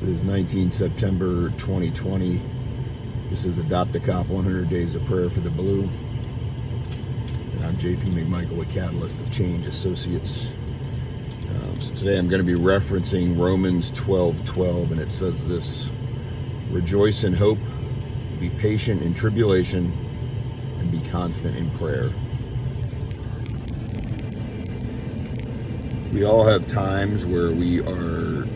It is 19 September 2020. This is Adopt a Cop 100 Days of Prayer for the Blue. And I'm JP McMichael with Catalyst of Change Associates. So today I'm going to be referencing Romans 12:12, and it says this: rejoice in hope, be patient in tribulation, and be constant in prayer. We all have times where we are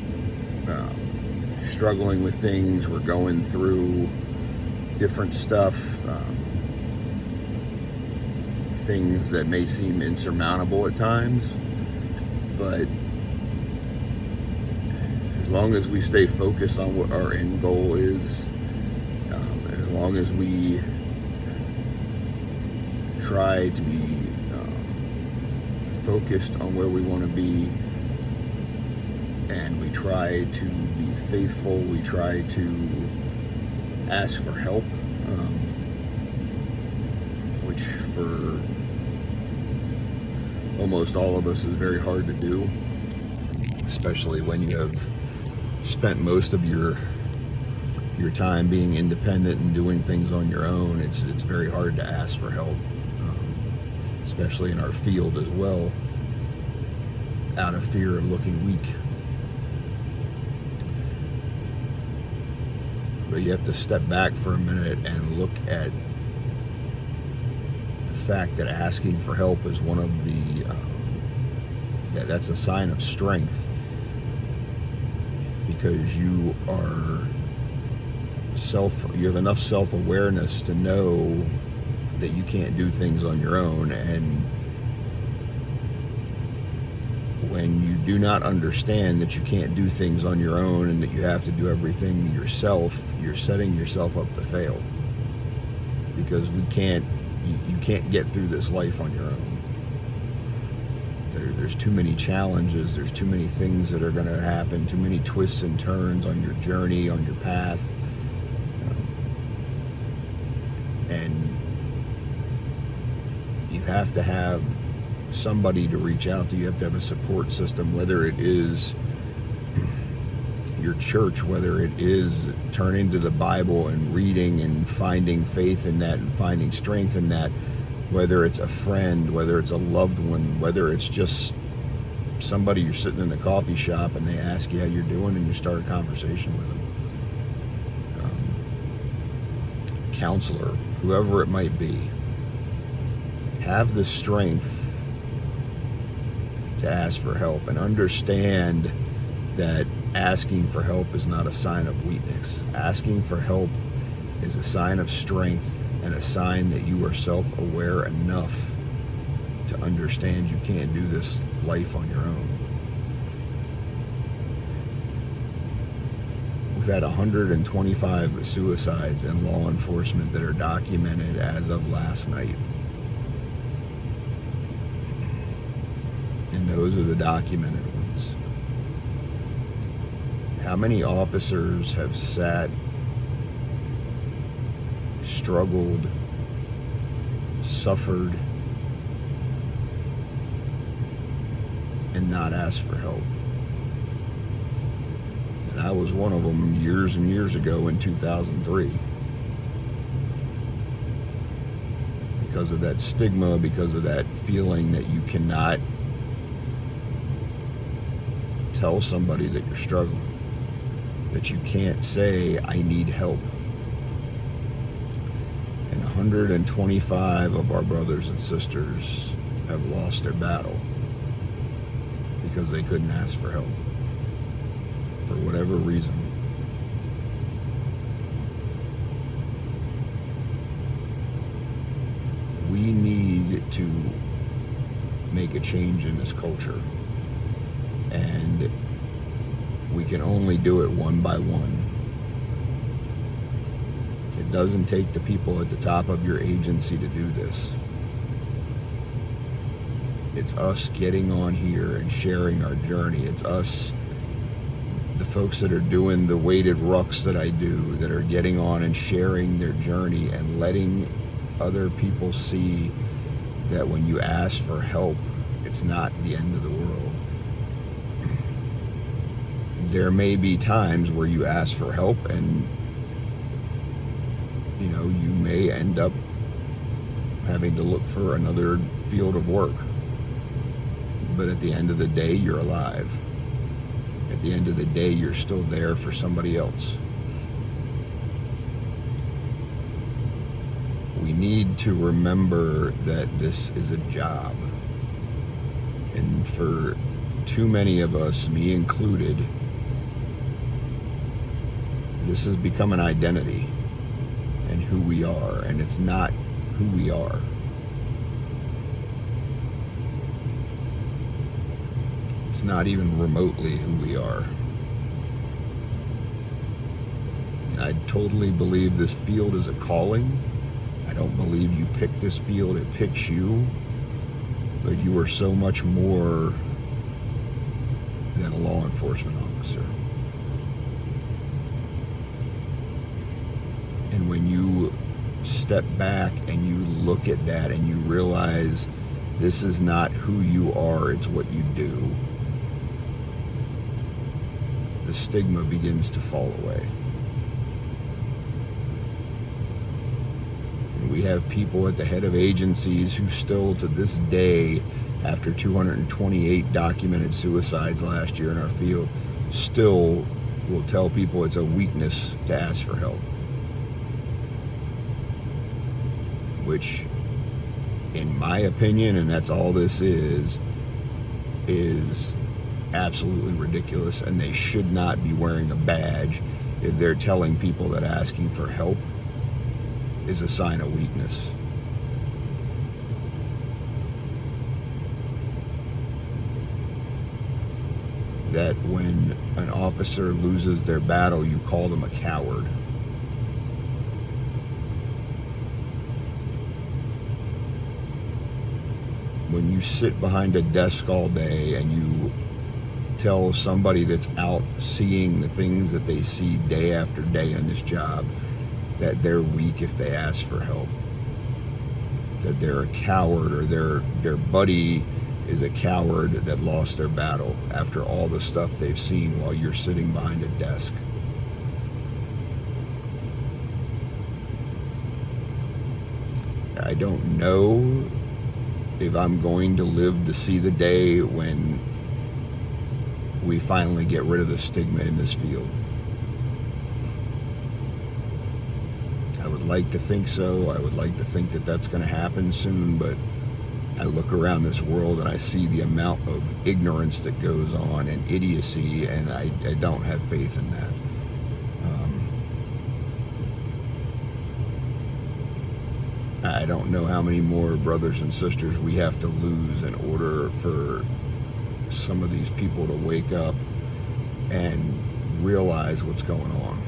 struggling with things. We're going through different stuff, things that may seem insurmountable at times, but as long as we stay focused on what our end goal is, as long as we try to be focused on where we want to be, and we try to be faithful, we try to ask for help, which for almost all of us is very hard to do, especially when you have spent most of your time being independent and doing things on your own. It's very hard to ask for help, especially in our field as well, out of fear of looking weak. But you have to step back for a minute and look at the fact that asking for help is one of the that's a sign of strength, because you have enough self-awareness to know that you can't do things on your own. And when you do not understand that you can't do things on your own and that you have to do everything yourself, you're setting yourself up to fail, because you can't get through this life on your own. There's too many challenges, there's too many things that are going to happen, too many twists and turns on your journey, on your path, and you have to have somebody to reach out to. You have to have a support system, whether it is your church, whether it is turning to the Bible and reading and finding faith in that and finding strength in that, whether it's a friend, whether it's a loved one, whether it's just somebody you're sitting in a coffee shop and they ask you how you're doing and you start a conversation with them. A counselor, whoever it might be. Have the strength to ask for help, and understand that asking for help is not a sign of weakness. Asking for help is a sign of strength and a sign that you are self-aware enough to understand you can't do this life on your own. We've had 125 suicides in law enforcement that are documented as of last night. And those are the documented ones. How many officers have sat, struggled, suffered, and not asked for help? And I was one of them years and years ago in 2003. Because of that stigma, because of that feeling that you cannot tell somebody that you're struggling, that you can't say, I need help. And 125 of our brothers and sisters have lost their battle because they couldn't ask for help for whatever reason. We need to make a change in this culture, and we can only do it one by one. It doesn't take the people at the top of your agency to do this. It's us getting on here and sharing our journey. It's us, the folks that are doing the weighted rucks that I do, that are getting on and sharing their journey and letting other people see that when you ask for help, it's not the end of the world. there may be times where you ask for help and, you may end up having to look for another field of work. But at the end of the day, you're alive. At the end of the day, you're still there for somebody else. We need to remember that this is a job. And for too many of us, me included, this has become an identity and who we are, and it's not who we are. It's not even remotely who we are. I totally believe this field is a calling. I don't believe you pick this field, it picks you. But you are so much more than a law enforcement officer. And when you step back and you look at that and you realize this is not who you are, it's what you do, the stigma begins to fall away. And we have people at the head of agencies who still to this day, after 228 documented suicides last year in our field, still will tell people it's a weakness to ask for help. Which, in my opinion, and that's all this is absolutely ridiculous, and they should not be wearing a badge if they're telling people that asking for help is a sign of weakness. That when an officer loses their battle, you call them a coward. When you sit behind a desk all day and you tell somebody that's out seeing the things that they see day after day on this job that they're weak if they ask for help, that they're a coward, or their buddy is a coward that lost their battle after all the stuff they've seen while you're sitting behind a desk. I don't know if I'm going to live to see the day when we finally get rid of the stigma in this field. I would like to think so. I would like to think that that's going to happen soon, but I look around this world and I see the amount of ignorance that goes on and idiocy, and I don't have faith in that. I don't know how many more brothers and sisters we have to lose in order for some of these people to wake up and realize what's going on.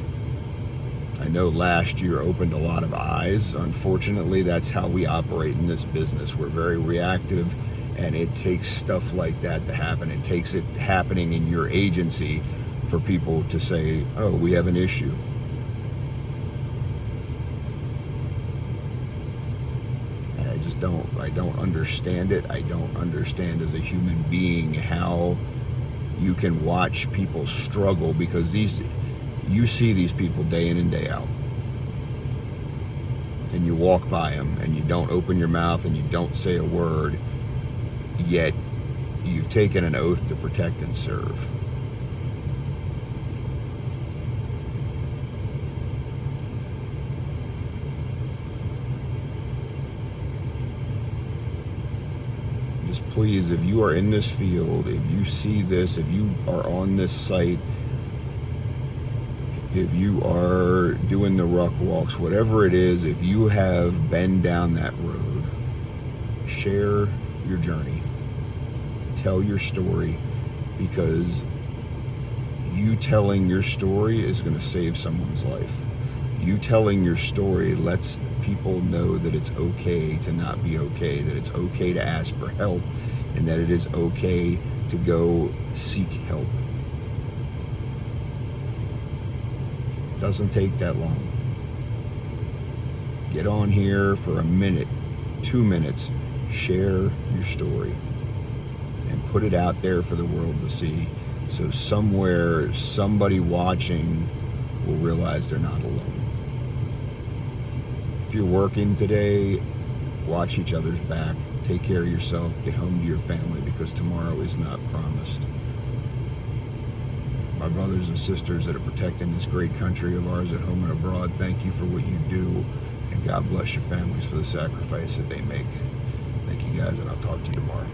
I know last year opened a lot of eyes. Unfortunately, that's how we operate in this business. We're very reactive, and it takes stuff like that to happen. It takes it happening in your agency for people to say, oh, we have an issue. I don't understand it. I don't understand as a human being how you can watch people struggle, because you see these people day in and day out, and you walk by them and you don't open your mouth and you don't say a word, yet you've taken an oath to protect and serve. Please, if you are in this field, if you see this, if you are on this site, if you are doing the ruck walks, whatever it is, if you have been down that road, share your journey. Tell your story, because you telling your story is going to save someone's life. You telling your story lets people know that it's okay to not be okay, that it's okay to ask for help, and that it is okay to go seek help. It doesn't take that long. Get on here for a minute, 2 minutes, share your story, and put it out there for the world to see, So somewhere, somebody watching will realize they're not alone. If you're working today, watch each other's back. Take care of yourself. Get home to your family, because tomorrow is not promised. My brothers and sisters that are protecting this great country of ours at home and abroad, thank you for what you do, and God bless your families for the sacrifice that they make. Thank you guys, and I'll talk to you tomorrow.